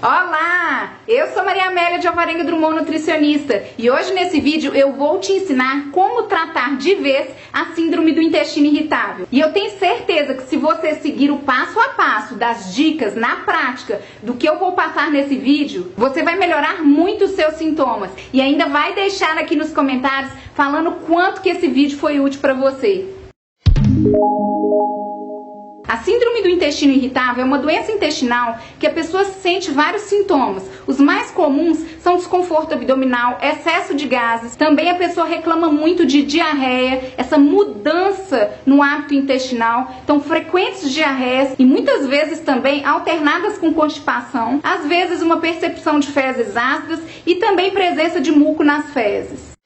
Olá! Eu sou Maria Amélia de Alvarenga Drummond, nutricionista, e hoje nesse vídeo eu vou te ensinar como tratar de vez a síndrome do intestino irritável. E eu tenho certeza que se você seguir o passo a passo das dicas na prática do que eu vou passar nesse vídeo, você vai melhorar muito os seus sintomas e ainda vai deixar aqui nos comentários falando quanto que esse vídeo foi útil para você. A síndrome do intestino irritável é uma doença intestinal que a pessoa sente vários sintomas. Os mais comuns são desconforto abdominal, excesso de gases. Também a pessoa reclama muito de diarreia, essa mudança no hábito intestinal. Então, frequentes diarreias e muitas vezes também alternadas com constipação. Às vezes uma percepção de fezes ácidas e também presença de muco nas fezes.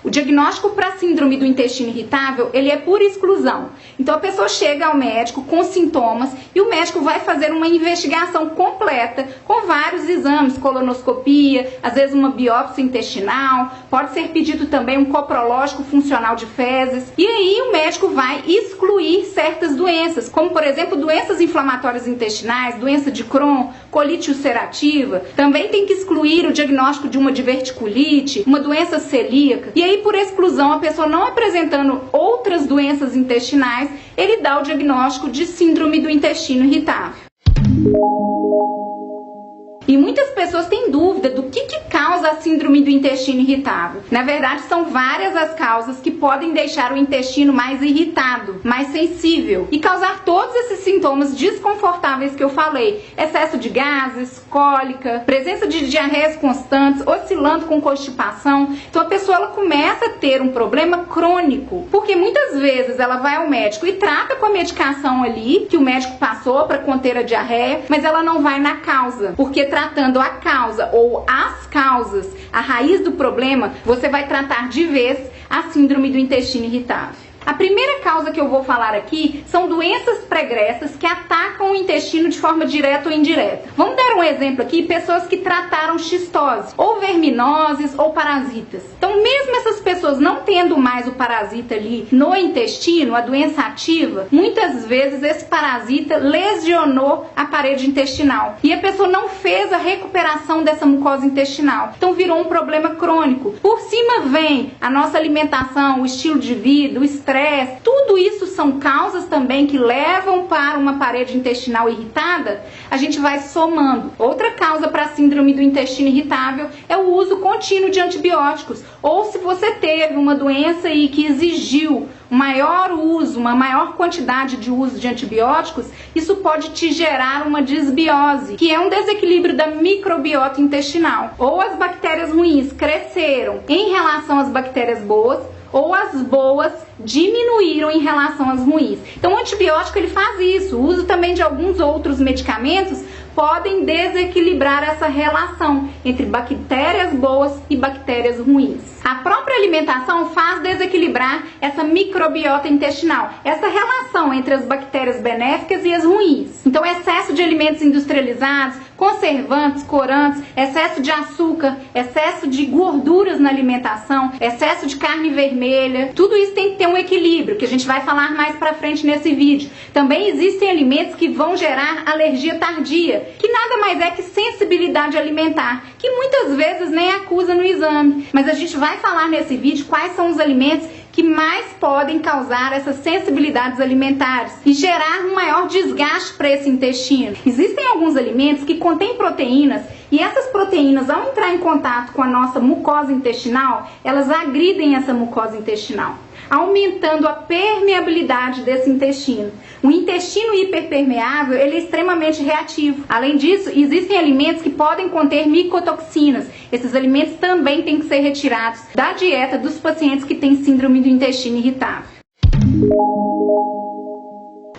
O diagnóstico para a síndrome do intestino irritável, ele é por exclusão. Então a pessoa chega ao médico com sintomas e o médico vai fazer uma investigação completa com vários exames, colonoscopia, às vezes uma biópsia intestinal, pode ser pedido também um coprológico funcional de fezes. E aí o médico vai excluir certas doenças, como por exemplo doenças inflamatórias intestinais, doença de Crohn, colite ulcerativa. Também tem que excluir o diagnóstico de uma diverticulite, uma doença celíaca. E aí, por exclusão, a pessoa não apresentando outras doenças intestinais, ele dá o diagnóstico de síndrome do intestino irritável. E muitas pessoas têm dúvida do que causa a síndrome do intestino irritável. Na verdade, são várias as causas que podem deixar o intestino mais irritado, mais sensível e causar todos esses sintomas desconfortáveis que eu falei. Excesso de gases, cólica, presença de diarreias constantes, oscilando com constipação. Então a pessoa ela começa a ter um problema crônico, porque muitas vezes ela vai ao médico e trata com a medicação ali que o médico passou para conter a diarreia, mas ela não vai na causa, porque tratando a causa ou as causas, a raiz do problema, você vai tratar de vez a síndrome do intestino irritável. A primeira causa que eu vou falar aqui são doenças pregressas que atacam o intestino de forma direta ou indireta. Vamos dar um exemplo aqui, pessoas que trataram xistose, ou verminoses, ou parasitas. Então, mesmo essas pessoas não tendo mais o parasita ali no intestino, a doença ativa, muitas vezes esse parasita lesionou a parede intestinal. E a pessoa não fez a recuperação dessa mucosa intestinal. Então, virou um problema crônico. Por cima vem a nossa alimentação, o estilo de vida, o estresse, tudo isso são causas também que levam para uma parede intestinal irritada, a gente vai somando. Outra causa para a síndrome do intestino irritável é o uso contínuo de antibióticos, ou se você teve uma doença e que exigiu um maior uso, uma maior quantidade de uso de antibióticos, isso pode te gerar uma disbiose, que é um desequilíbrio da microbiota intestinal. Ou as bactérias ruins cresceram em relação às bactérias boas, ou as boas diminuíram em relação às ruins. Então o antibiótico ele faz isso. O uso também de alguns outros medicamentos podem desequilibrar essa relação entre bactérias boas e bactérias ruins. A própria alimentação faz desequilibrar essa microbiota intestinal, essa relação entre as bactérias benéficas e as ruins. Então excesso de alimentos industrializados, conservantes, corantes, excesso de açúcar, excesso de gorduras na alimentação, excesso de carne vermelha, tudo isso tem que ter um equilíbrio, que a gente vai falar mais pra frente nesse vídeo. Também existem alimentos que vão gerar alergia tardia, que nada mais é que sensibilidade alimentar, que muitas vezes nem acusa no exame, mas a gente vai falar nesse vídeo quais são os alimentos que mais podem causar essas sensibilidades alimentares e gerar um maior desgaste para esse intestino. Existem alguns alimentos que contêm proteínas e essas proteínas, ao entrar em contato com a nossa mucosa intestinal, elas agridem essa mucosa intestinal, aumentando a permeabilidade desse intestino. O intestino hiperpermeável ele é extremamente reativo. Além disso, existem alimentos que podem conter micotoxinas. Esses alimentos também têm que ser retirados da dieta dos pacientes que têm síndrome do intestino irritável.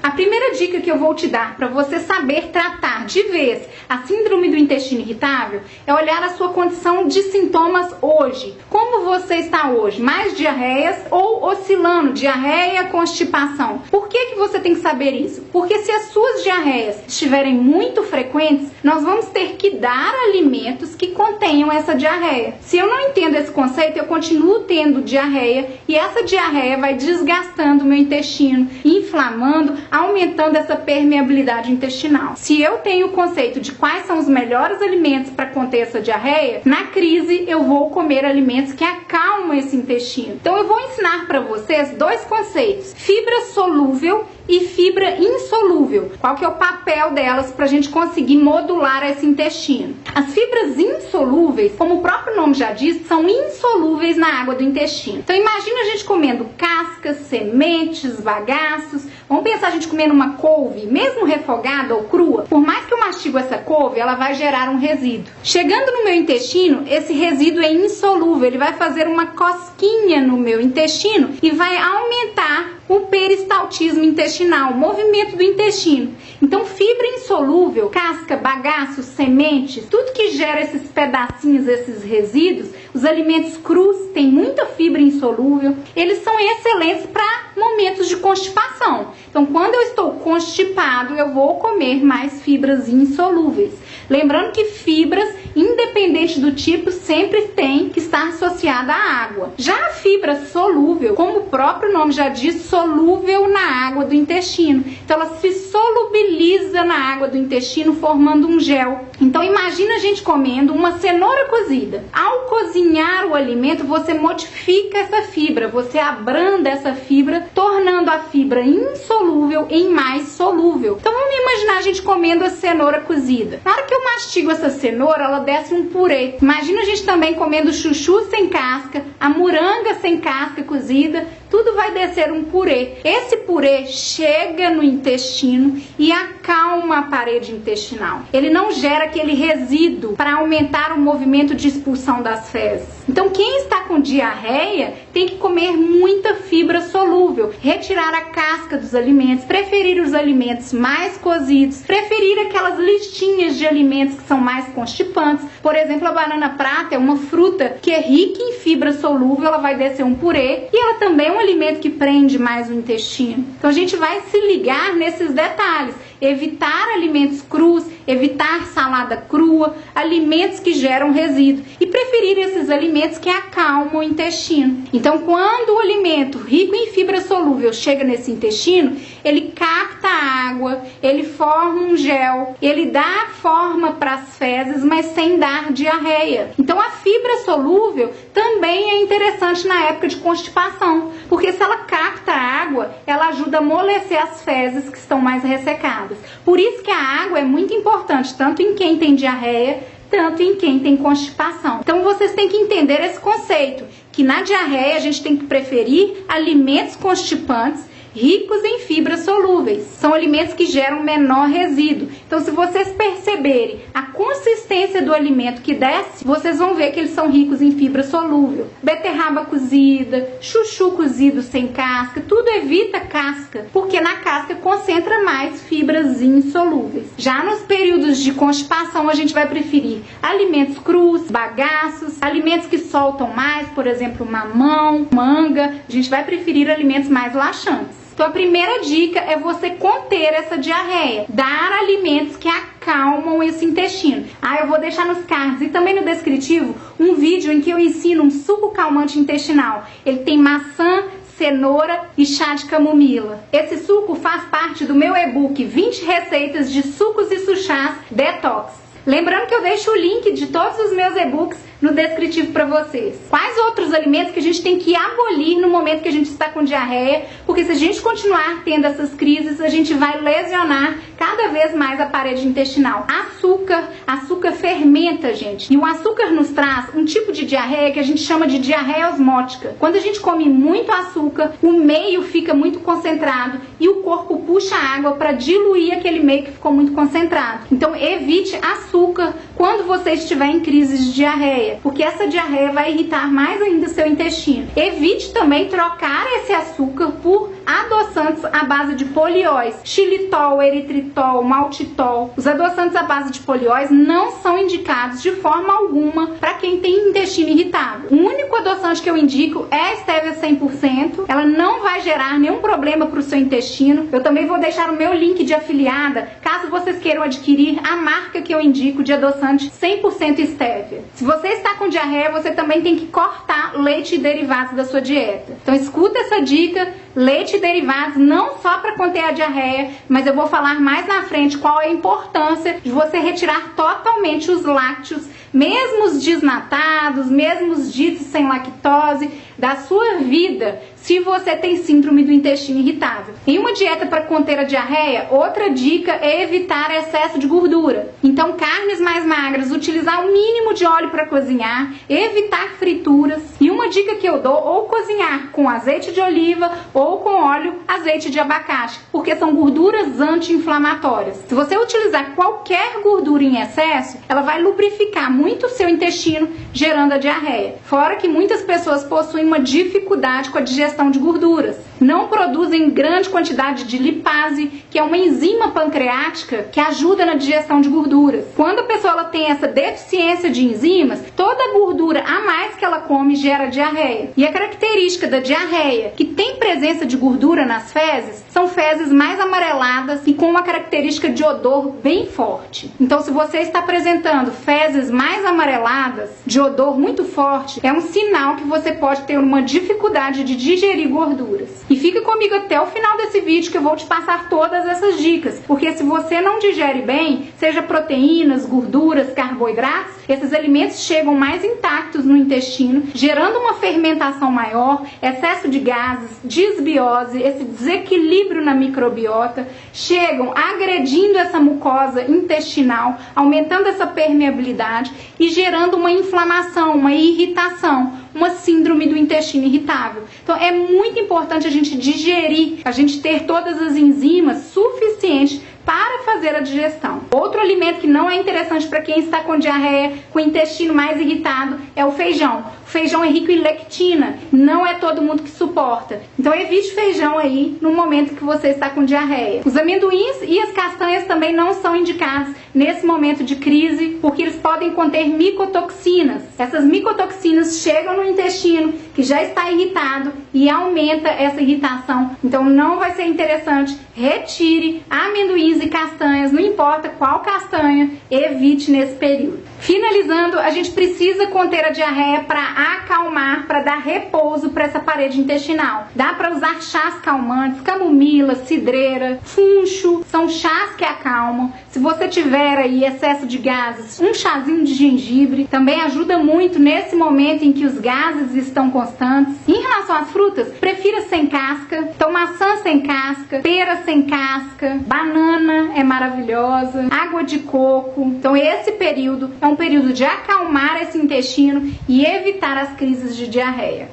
A primeira dica que eu vou te dar para você saber tratar de vez a síndrome do intestino irritável é olhar a sua condição de sintomas hoje. Como você está hoje? Mais diarreias ou oscilando? Diarreia, constipação. Por que você tem que saber isso? Porque se as suas diarreias estiverem muito frequentes, nós vamos ter que dar alimentos que contenham essa diarreia. Se eu não entendo esse conceito, eu continuo tendo diarreia e essa diarreia vai desgastando o meu intestino, inflamando, aumentando essa permeabilidade intestinal. Se eu tenho o conceito de quais são os melhores alimentos para conter essa diarreia, na crise eu vou comer alimentos que acalmam esse intestino. Então eu vou ensinar para vocês dois conceitos: fibra solúvel e fibra insolúvel. Qual que é o papel delas para a gente conseguir modular esse intestino? As fibras insolúveis, como o próprio nome já diz, são insolúveis na água do intestino. Então imagina a gente comendo cascas, sementes, bagaços. Vamos pensar a gente comendo uma couve, mesmo refogada ou crua. Por mais que eu mastigo essa couve, ela vai gerar um resíduo. Chegando no meu intestino, esse resíduo é insolúvel. Ele vai fazer uma cosquinha no meu intestino e vai aumentar o peristaltismo intestinal, o movimento do intestino. Então, fibra insolúvel, casca, bagaço, sementes, tudo que gera esses pedacinhos, esses resíduos, os alimentos crus têm muita fibra insolúvel, eles são excelentes para momentos de constipação. Então, quando eu estou constipado, eu vou comer mais fibras insolúveis. Lembrando que fibras, independente do tipo, sempre tem que estar associada à água. Já a fibra solúvel, como o próprio nome já diz, solúvel na água do intestino. Então ela se solubiliza na água do intestino, formando um gel. Então imagina a gente comendo uma cenoura cozida. Ao cozinhar o alimento, você modifica essa fibra, você abranda essa fibra, tornando a fibra insolúvel em mais solúvel. Então vamos imaginar a gente comendo a cenoura cozida. Na hora que eu mastigo essa cenoura, ela desce um purê. Imagina a gente também comendo chuchu sem casca, a moranga sem casca cozida, tudo vai descer um purê. Esse purê chega no intestino e acalma a parede intestinal. Ele não gera aquele resíduo para aumentar o movimento de expulsão das fezes. Então quem está com diarreia tem que comer muita fibra solúvel, retirar a casca dos alimentos, preferir os alimentos mais cozidos, preferir aquelas listinhas de alimentos que são mais constipantes. Por exemplo, a banana prata é uma fruta que é rica em fibra solúvel, ela vai descer um purê e ela também é um alimento que prende mais o intestino. Então a gente vai se ligar nesses detalhes. Evitar alimentos crus, evitar salada crua, alimentos que geram resíduo e preferir esses alimentos que acalmam o intestino. Então, quando o alimento rico em fibra solúvel chega nesse intestino, ele capta a água, ele forma um gel, ele dá forma para as fezes, mas sem dar diarreia. Então, a fibra solúvel também é interessante na época de constipação, porque se ela capta a água, ela ajuda a amolecer as fezes que estão mais ressecadas. Por isso que a água é muito importante, tanto em quem tem diarreia, tanto em quem tem constipação. Então vocês têm que entender esse conceito, que na diarreia a gente tem que preferir alimentos constipantes ricos em fibras solúveis. São alimentos que geram menor resíduo. Então, se vocês perceberem a consistência do alimento que desce, vocês vão ver que eles são ricos em fibra solúvel. Beterraba cozida, chuchu cozido sem casca, tudo evita casca, porque na casca concentra mais fibras insolúveis. Já nos períodos de constipação, a gente vai preferir alimentos crus, bagaços, alimentos que soltam mais, por exemplo, mamão, manga. A gente vai preferir alimentos mais laxantes. Então a primeira dica é você conter essa diarreia, dar alimentos que acalmam esse intestino. Eu vou deixar nos cards e também no descritivo um vídeo em que eu ensino um suco calmante intestinal. Ele tem maçã, cenoura e chá de camomila. Esse suco faz parte do meu e-book 20 receitas de sucos e suchás detox. Lembrando que eu deixo o link de todos os meus e-books no descritivo para vocês. Quais outros alimentos que a gente tem que abolir no momento que a gente está com diarreia? Porque se a gente continuar tendo essas crises, a gente vai lesionar cada vez mais a parede intestinal. Açúcar fermenta, gente. E o açúcar nos traz um tipo de diarreia que a gente chama de diarreia osmótica. Quando a gente come muito açúcar, o meio fica muito concentrado e o corpo puxa água para diluir aquele meio que ficou muito concentrado. Então evite açúcar quando você estiver em crise de diarreia, porque essa diarreia vai irritar mais ainda o seu intestino. Evite também trocar esse açúcar por adoçantes à base de polióis, xilitol, eritritol, maltitol. Os adoçantes à base de polióis não são indicados de forma alguma para quem tem intestino irritado. O único adoçante que eu indico é a stevia 100%. Ela não vai gerar nenhum problema para o seu intestino. Eu também vou deixar o meu link de afiliada, caso vocês queiram adquirir a marca que eu indico de adoçante 100% stevia. Se você está com diarreia, você também tem que cortar leite e derivados da sua dieta. Então escuta essa dica, leite e derivados não só para conter a diarreia, mas eu vou falar mais na frente qual é a importância de você retirar totalmente os lácteos, mesmo os desnatados, mesmo os ditos sem lactose, da sua vida, se você tem síndrome do intestino irritável. Em uma dieta para conter a diarreia, outra dica é evitar excesso de gordura. Então, carnes mais magras, utilizar o mínimo de óleo para cozinhar, evitar frituras. E uma dica que eu dou, ou cozinhar com azeite de oliva ou com óleo, azeite de abacate, porque são gorduras anti-inflamatórias. Se você utilizar qualquer gordura em excesso, ela vai lubrificar muito o seu intestino, gerando a diarreia. Fora que muitas pessoas possuem uma dificuldade com a digestão de gorduras. Não produzem grande quantidade de lipase, que é uma enzima pancreática que ajuda na digestão de gorduras. Quando a pessoa ela tem essa deficiência de enzimas, toda a gordura a mais que ela come gera diarreia. E a característica da diarreia, que tem presença de gordura nas fezes, são fezes mais amareladas e com uma característica de odor bem forte. Então, se você está apresentando fezes mais amareladas, de odor muito forte, é um sinal que você pode ter uma dificuldade de digerir gorduras. E fica comigo até o final desse vídeo que eu vou te passar todas essas dicas, porque se você não digere bem, seja proteínas, gorduras, carboidratos, esses alimentos chegam mais intactos no intestino, gerando uma fermentação maior, excesso de gases, disbiose, esse desequilíbrio na microbiota, chegam agredindo essa mucosa intestinal, aumentando essa permeabilidade e gerando uma inflamação, uma irritação, uma síndrome do intestino irritável. Então é muito importante a gente digerir, a gente ter todas as enzimas suficientes para fazer a digestão. Outro alimento que não é interessante para quem está com diarreia, com o intestino mais irritado, é o feijão. O feijão é rico em lectina, não é todo mundo que suporta. Então evite feijão aí no momento que você está com diarreia. Os amendoins e as castanhas também não são indicados nesse momento de crise, porque eles podem conter micotoxinas. Essas micotoxinas chegam no intestino, que já está irritado, e aumenta essa irritação. Então não vai ser interessante. Retire amendoins e castanhas, não importa qual castanha, evite nesse período. Finalizando, a gente precisa conter a diarreia para acalmar, para dar repouso para essa parede intestinal. Dá para usar chás calmantes, camomila, cidreira, funcho, são chás que acalmam. Se você tiver aí excesso de gases, um chazinho de gengibre também ajuda muito nesse momento em que os gases estão constantes. Em relação às frutas, prefira sem casca. Então maçã sem casca, pera sem casca, banana é maravilhosa, água de coco. Então esse período é um período de acalmar esse intestino e evitar as crises de diarreia.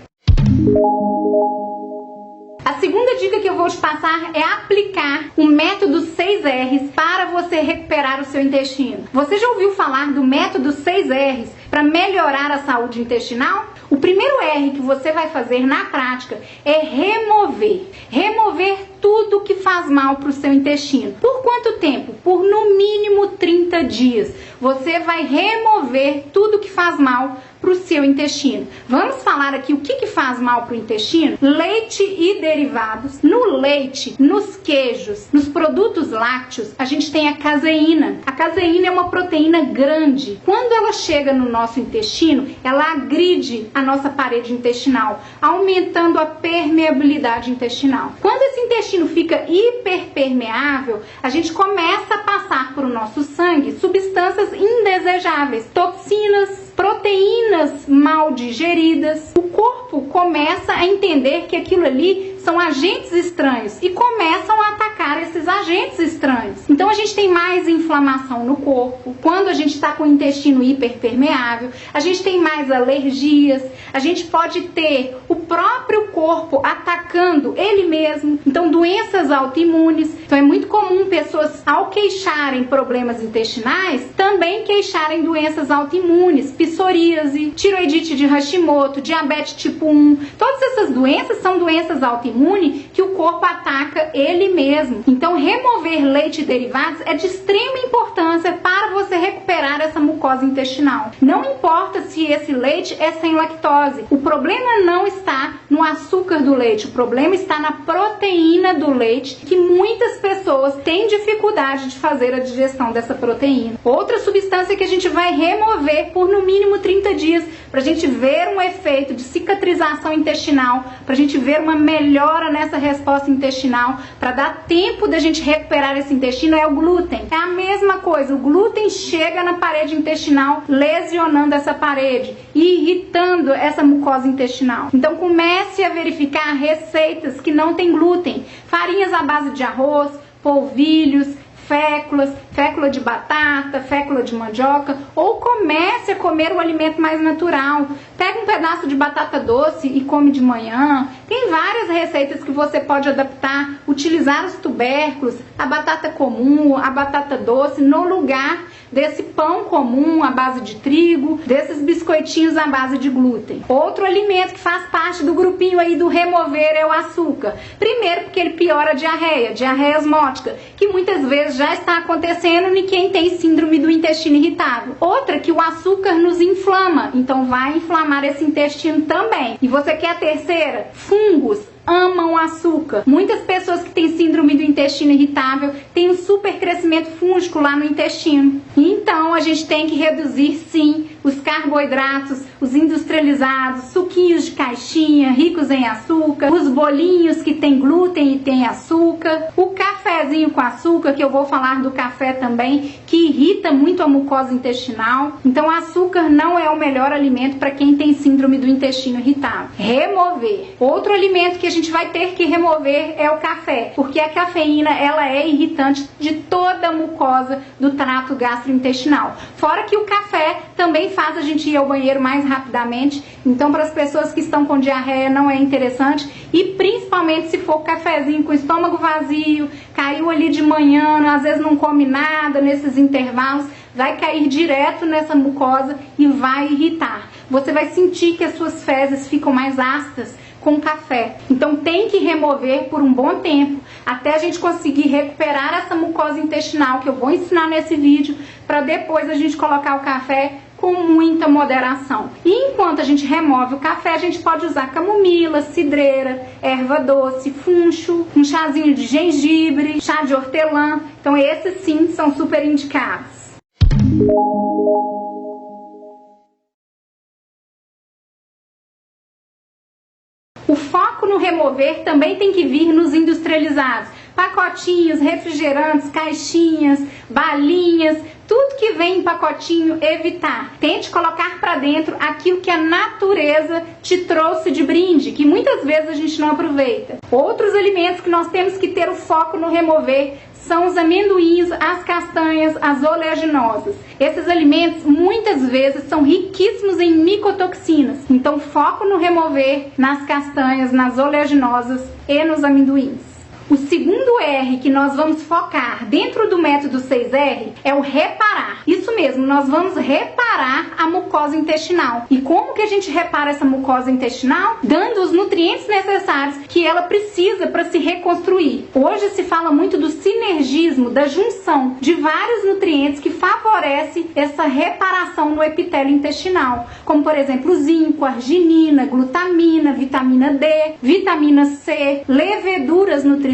A segunda dica que eu vou te passar é aplicar o método 6Rs para você recuperar o seu intestino. Você já ouviu falar do método 6Rs para melhorar a saúde intestinal? O primeiro R que você vai fazer na prática é remover. Remover tudo que faz mal para o seu intestino. Por quanto tempo? Por no mínimo 30 dias. Você vai remover tudo que faz mal para o seu intestino. Vamos falar aqui o que faz mal para o intestino? Leite e derivados. No leite, nos queijos, nos produtos lácteos, a gente tem a caseína. A caseína é uma proteína grande. Quando ela chega no nosso intestino, ela agride a nossa parede intestinal, aumentando a permeabilidade intestinal. Quando esse intestino fica hiperpermeável, a gente começa a passar para o nosso sangue substâncias indesejáveis, toxinas, proteínas mal digeridas. O corpo começa a entender que aquilo ali são agentes estranhos e começam a atacar esses agentes estranhos. Então a gente tem mais inflamação no corpo. Quando a gente está com o intestino hiperpermeável, a gente tem mais alergias, a gente pode ter o próprio corpo atacando ele mesmo. Então doenças autoimunes. Então é muito comum pessoas, ao queixarem problemas intestinais, também queixarem doenças autoimunes, psoríase, tiroidite de Hashimoto, diabetes tipo 1. Todas essas doenças são doenças autoimunes que o corpo ataca ele mesmo. Então remover leite e derivados é de extrema importância para você recuperar essa mucosa mucosa intestinal. Não importa se esse leite é sem lactose. O problema não está no açúcar do leite, o problema está na proteína do leite, que muitas pessoas têm dificuldade de fazer a digestão dessa proteína. Outra substância que a gente vai remover por no mínimo 30 dias, para a gente ver um efeito de cicatrização intestinal, para a gente ver uma melhora nessa resposta intestinal, para dar tempo da gente recuperar esse intestino, é o glúten. É a mesma coisa, o glúten chega na parede intestinal, lesionando essa parede e irritando essa mucosa intestinal. Então comece a verificar receitas que não tem glúten, farinhas à base de arroz, polvilhos, féculas, fécula de batata, fécula de mandioca, ou comece a comer o alimento mais natural. Pega um pedaço de batata doce e come de manhã. Tem várias receitas que você pode adaptar, utilizar os tubérculos, a batata comum, a batata doce, no lugar desse pão comum à base de trigo, desses biscoitinhos à base de glúten. Outro alimento que faz parte do grupinho aí do remover é o açúcar. Primeiro porque ele piora a diarreia osmótica, que muitas vezes já está acontecendo em quem tem síndrome do intestino irritável. Outra que o açúcar nos inflama, então vai inflamar esse intestino também. E você quer a terceira? Fungos amam açúcar. Muitas pessoas que têm síndrome do intestino irritável têm um super crescimento fúngico lá no intestino. Então a gente tem que reduzir sim os carboidratos, os industrializados, suquinhos de caixinha ricos em açúcar, os bolinhos que tem glúten e tem açúcar, o cafezinho com açúcar, que eu vou falar do café também, que irrita muito a mucosa intestinal. Então açúcar não é o melhor alimento para quem tem síndrome do intestino irritável. Remover. Outro alimento que a gente vai ter que remover é o café, porque a cafeína ela é irritante de toda a mucosa do trato gastrointestinal. Fora que o café também faz a gente ir ao banheiro mais rapidamente, então para as pessoas que estão com diarreia não é interessante, e principalmente se for cafezinho com estômago vazio, caiu ali de manhã, às vezes não come nada nesses intervalos, vai cair direto nessa mucosa e vai irritar. Você vai sentir que as suas fezes ficam mais ácidas com café. Então tem que remover por um bom tempo, até a gente conseguir recuperar essa mucosa intestinal, que eu vou ensinar nesse vídeo, para depois a gente colocar o café com muita moderação. E enquanto a gente remove o café, a gente pode usar camomila, cidreira, erva doce, funcho, um chazinho de gengibre, chá de hortelã. Então esses sim são super indicados. O foco no remover também tem que vir nos industrializados. Pacotinhos, refrigerantes, caixinhas, balinhas, tudo que vem em pacotinho, evitar. Tente colocar para dentro aquilo que a natureza te trouxe de brinde, que muitas vezes a gente não aproveita. Outros alimentos que nós temos que ter o foco no remover são os amendoins, as castanhas, as oleaginosas. Esses alimentos muitas vezes são riquíssimos em micotoxinas. Então foco no remover, nas castanhas, nas oleaginosas e nos amendoins. O segundo R que nós vamos focar dentro do método 6R é o reparar. Isso mesmo, nós vamos reparar a mucosa intestinal. E como que a gente repara essa mucosa intestinal? Dando os nutrientes necessários que ela precisa para se reconstruir. Hoje se fala muito do sinergismo, da junção de vários nutrientes que favorece essa reparação no epitélio intestinal. Como por exemplo, zinco, arginina, glutamina, vitamina D, vitamina C, leveduras nutricionais.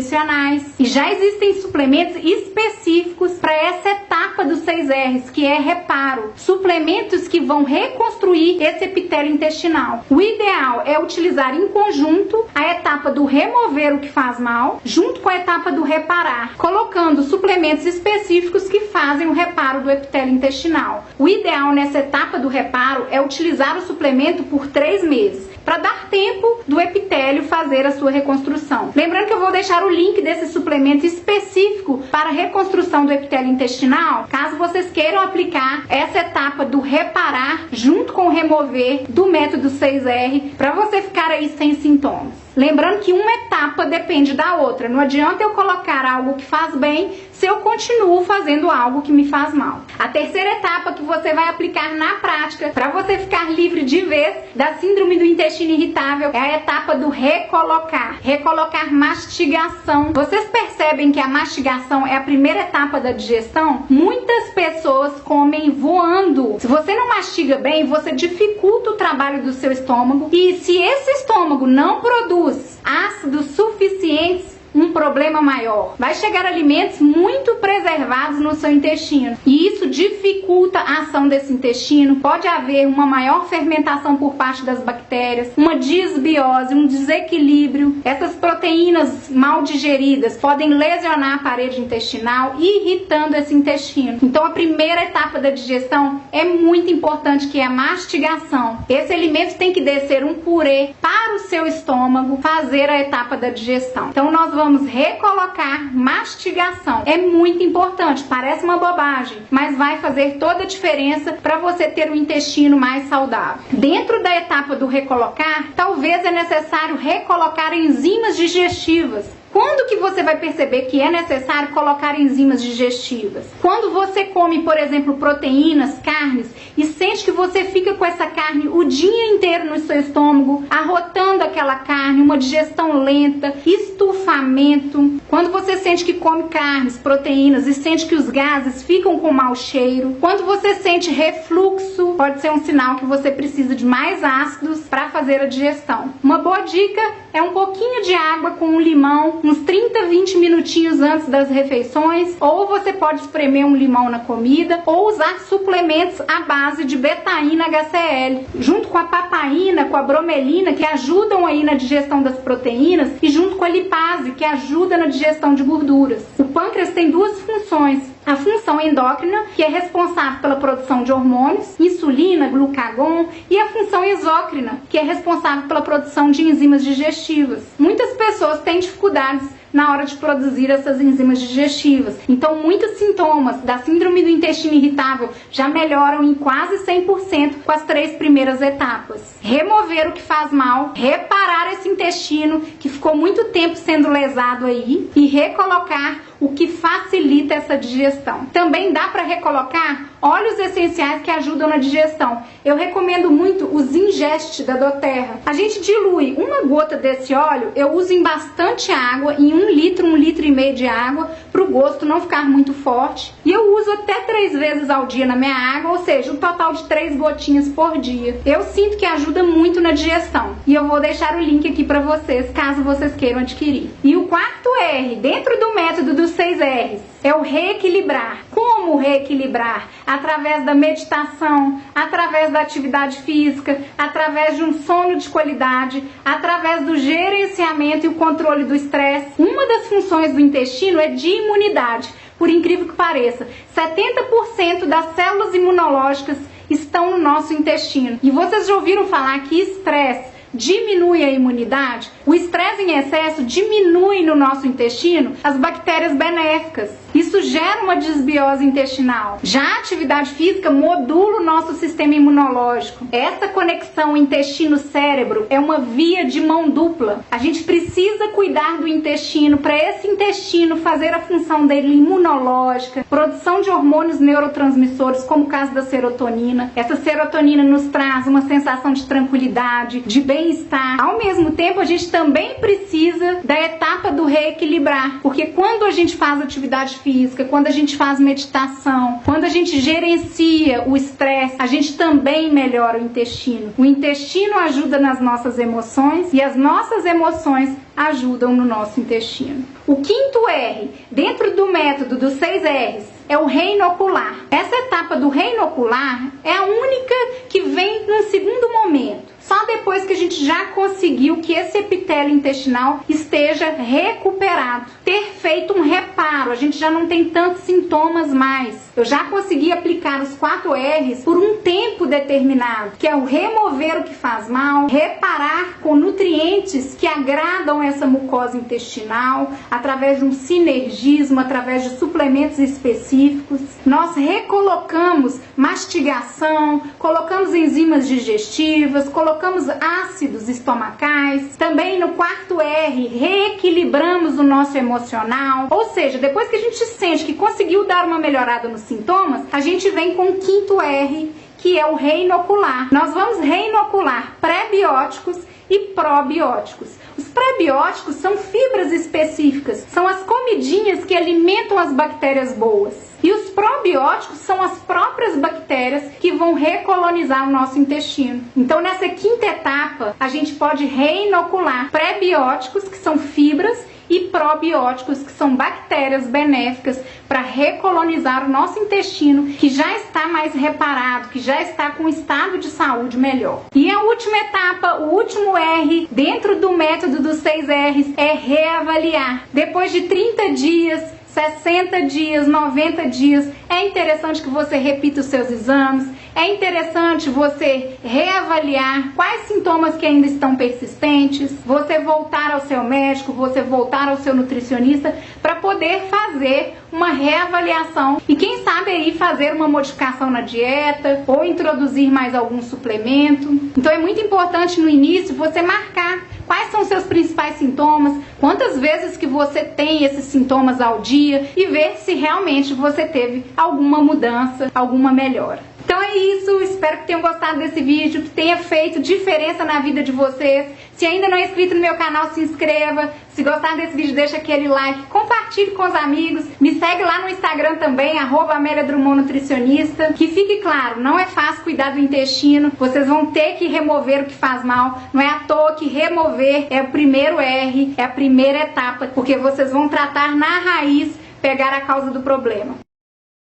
E já existem suplementos específicos para essa etapa dos 6Rs, que é reparo. Suplementos que vão reconstruir esse epitélio intestinal. O ideal é utilizar em conjunto a etapa do remover o que faz mal, junto com a etapa do reparar, colocando suplementos específicos que fazem o reparo do epitélio intestinal. O ideal nessa etapa do reparo é utilizar o suplemento por 3 meses, para dar tempo do epitélio fazer a sua reconstrução. Lembrando que eu vou deixar o link desse suplemento específico para a reconstrução do epitélio intestinal, caso vocês queiram aplicar essa etapa do reparar junto com o remover do método 6R, para você ficar aí sem sintomas. Lembrando que uma etapa depende da outra. Não adianta eu colocar algo que faz bem se eu continuo fazendo algo que me faz mal. A terceira etapa que você vai aplicar na prática para você ficar livre de vez da síndrome do intestino irritável é a etapa do recolocar. Recolocar mastigação. Vocês percebem que a mastigação é a primeira etapa da digestão? Muitas pessoas comem voando Se você não mastiga bem, você dificulta o trabalho do seu estômago, e se esse estômago não produz ácidos suficientes, um problema maior. Vai chegar alimentos muito preservados no seu intestino, e isso dificulta a ação desse intestino. Pode haver uma maior fermentação por parte das bactérias, uma disbiose, um desequilíbrio. Essas proteínas mal digeridas podem lesionar a parede intestinal, irritando esse intestino. Então a primeira etapa da digestão é muito importante, que é a mastigação. Esse alimento tem que descer um purê para o seu estômago fazer a etapa da digestão. Então nós vamos recolocar mastigação. É muito importante, parece uma bobagem, mas vai fazer toda a diferença para você ter um intestino mais saudável. Dentro da etapa do recolocar, talvez é necessário recolocar enzimas digestivas. Quando que você vai perceber que é necessário colocar enzimas digestivas? Quando você come, por exemplo, proteínas, carnes, e sente que você fica com essa carne o dia inteiro no seu estômago, arrotando aquela carne, uma digestão lenta, estufamento. Quando você sente que come carnes, proteínas e sente que os gases ficam com mau cheiro. Quando você sente refluxo, pode ser um sinal que você precisa de mais ácidos para fazer a digestão. Uma boa dica é um pouquinho de água com um limão, uns 30, 20 minutinhos antes das refeições, ou você pode espremer um limão na comida, ou usar suplementos à base de betaína HCl, junto com a papaína, com a bromelina, que ajudam aí na digestão das proteínas, e junto com a lipase, que ajuda na digestão de gorduras. O pâncreas tem duas funções: a função endócrina, que é responsável pela produção de hormônios, insulina, glucagon, e a função exócrina, que é responsável pela produção de enzimas digestivas. Muitas pessoas têm dificuldades na hora de produzir essas enzimas digestivas. Então, muitos sintomas da síndrome do intestino irritável já melhoram em quase 100% com as 3 primeiras etapas. Remover o que faz mal, reparar esse intestino que ficou muito tempo sendo lesado aí, e recolocar o que facilita essa digestão. Também dá para recolocar óleos essenciais que ajudam na digestão. Eu recomendo muito os Ingest da doTERRA. A gente dilui uma gota desse óleo, eu uso em bastante água, em 1 litro e meio de água, para o gosto não ficar muito forte. E eu uso até 3 vezes ao dia na minha água, ou seja, um total de 3 gotinhas por dia. Eu sinto que ajuda muito na digestão. E eu vou deixar o link aqui para vocês, caso vocês queiram adquirir. E o quarto R, dentro do método dos 6 R's, é o reequilibrar. Como reequilibrar? Através da meditação, através da atividade física, através de um sono de qualidade, através do gerenciamento e o controle do estresse. Uma das funções do intestino é de imunidade. Por incrível que pareça, 70% das células imunológicas estão no nosso intestino. E vocês já ouviram falar que estresse diminui a imunidade? O estresse em excesso diminui no nosso intestino as bactérias benéficas. Isso gera uma desbiose intestinal. Já a atividade física modula o nosso sistema imunológico. Essa conexão intestino-cérebro é uma via de mão dupla. A gente precisa cuidar do intestino para esse intestino fazer a função dele imunológica, produção de hormônios neurotransmissores, como o caso da serotonina. Essa serotonina nos traz uma sensação de tranquilidade, de bem-estar. Ao mesmo tempo, a gente também precisa da etapa do reequilibrar, porque quando a gente faz atividade física, quando a gente faz meditação, quando a gente gerencia o estresse, a gente também melhora o intestino. O intestino ajuda nas nossas emoções e as nossas emoções ajudam no nosso intestino. O quinto R, dentro do método dos 6 R's, é o reinocular. Essa etapa do reinocular é a única que vem num segundo momento. Só depois que a gente já conseguiu que esse epitélio intestinal esteja recuperado, ter feito um reparo, a gente já não tem tantos sintomas mais. Eu já consegui aplicar os 4 R's por um tempo determinado, que é o remover o que faz mal, reparar com nutrientes que agradam essa mucosa intestinal, através de um sinergismo, através de suplementos específicos. Nós recolocamos mastigação, colocamos enzimas digestivas, colocamos ácidos estomacais. Também no 4 R, reequilibramos o nosso emocional. Ou seja, depois que a gente sente que conseguiu dar uma melhorada nos sintomas, a gente vem com o 5º R, que é o reinocular. Nós vamos reinocular pré-bióticos e probióticos. Os prebióticos são fibras específicas, são as comidinhas que alimentam as bactérias boas. E os probióticos são as próprias bactérias que vão recolonizar o nosso intestino. Então, nessa quinta etapa, a gente pode reinocular prebióticos, que são fibras, e probióticos, que são bactérias benéficas para recolonizar o nosso intestino, que já está mais reparado, que já está com um estado de saúde melhor. E a última etapa, o último R, dentro do método dos 6 R's, é reavaliar. Depois de 30 dias, 60 dias, 90 dias, é interessante que você repita os seus exames, é interessante você reavaliar quais sintomas que ainda estão persistentes, você voltar ao seu médico, você voltar ao seu nutricionista para poder fazer uma reavaliação e quem sabe aí fazer uma modificação na dieta ou introduzir mais algum suplemento. Então é muito importante no início você marcar quais são os seus principais sintomas, quantas vezes que você tem esses sintomas ao dia e ver se realmente você teve alguma mudança, alguma melhora. Então é isso, espero que tenham gostado desse vídeo, que tenha feito diferença na vida de vocês. Se ainda não é inscrito no meu canal, se inscreva. Se gostar desse vídeo, deixa aquele like, compartilhe com os amigos. Me segue lá no Instagram também, @AmeliaDrummondNutricionista. Que fique claro, não é fácil cuidar do intestino. Vocês vão ter que remover o que faz mal. Não é à toa que remover é o primeiro R, é a primeira etapa, porque vocês vão tratar na raiz, pegar a causa do problema.